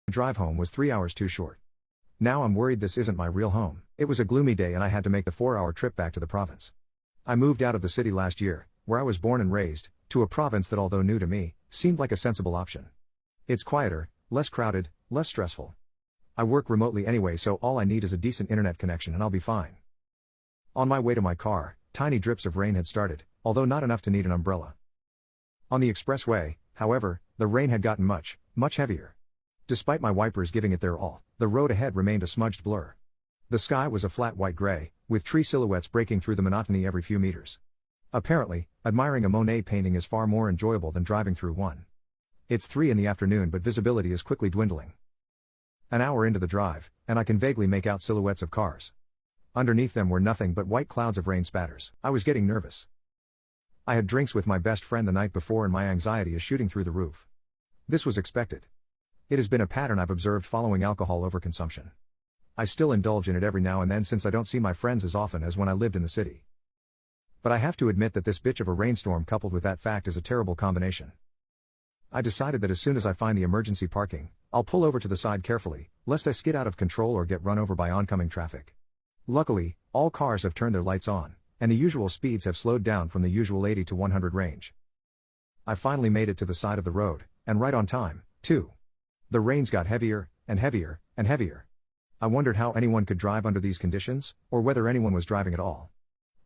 The drive home was 3 hours too short. Now I'm worried this isn't my real home. It was a gloomy day and I had to make the 4-hour trip back to the province. I moved out of the city last year, where I was born and raised, to a province that, although new to me, seemed like a sensible option. It's quieter, less crowded, less stressful. I work remotely anyway, so all I need is a decent internet connection and I'll be fine. On my way to my car, tiny drips of rain had started, although not enough to need an umbrella. On the expressway, however, the rain had gotten much heavier. Despite my wipers giving it their all, the road ahead remained a smudged blur. The sky was a flat white gray, with tree silhouettes breaking through the monotony every few meters. Apparently, admiring a Monet painting is far more enjoyable than driving through one. It's 3 in the afternoon, but visibility is quickly dwindling. An hour into the drive, and I can vaguely make out silhouettes of cars. Underneath them were nothing but white clouds of rain spatters. I was getting nervous. I had drinks with my best friend the night before and my anxiety is shooting through the roof. This was expected. It has been a pattern I've observed following alcohol overconsumption. I still indulge in it every now and then since I don't see my friends as often as when I lived in the city. But I have to admit that this bitch of a rainstorm coupled with that fact is a terrible combination. I decided that as soon as I find the emergency parking, I'll pull over to the side carefully, lest I skid out of control or get run over by oncoming traffic. Luckily, all cars have turned their lights on, and the usual speeds have slowed down from the usual 80 to 100 range. I finally made it to the side of the road, and right on time, too. The rains got heavier, and heavier, and heavier. I wondered how anyone could drive under these conditions, or whether anyone was driving at all.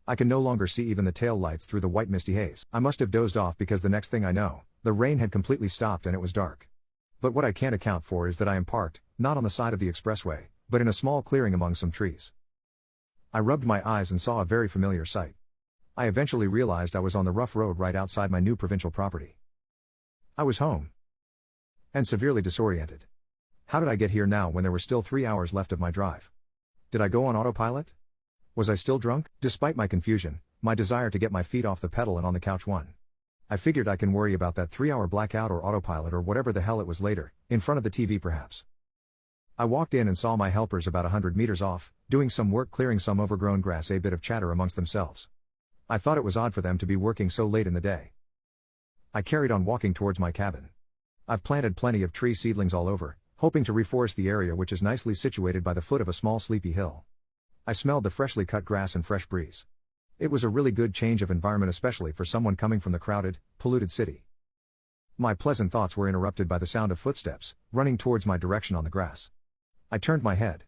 I can no longer see even the tail lights through the white misty haze. I must have dozed off because the next thing I know, the rain had completely stopped and it was dark. But what I can't account for is that I am parked, not on the side of the expressway, but in a small clearing among some trees. I rubbed my eyes and saw a very familiar sight. I eventually realized I was on the rough road right outside my new provincial property. I was home. And severely disoriented. How did I get here now when there were still 3 hours left of my drive? Did I go on autopilot? Was I still drunk? Despite my confusion, my desire to get my feet off the pedal and on the couch won. I figured I can worry about that 3-hour blackout or autopilot or whatever the hell it was later, in front of the TV perhaps. I walked in and saw my helpers about 100 meters off, doing some work clearing some overgrown grass, a bit of chatter amongst themselves. I thought it was odd for them to be working so late in the day. I carried on walking towards my cabin. I've planted plenty of tree seedlings all over, hoping to reforest the area which is nicely situated by the foot of a small sleepy hill. I smelled the freshly cut grass and fresh breeze. It was a really good change of environment, especially for someone coming from the crowded, polluted city. My pleasant thoughts were interrupted by the sound of footsteps, running towards my direction on the grass. I turned my head.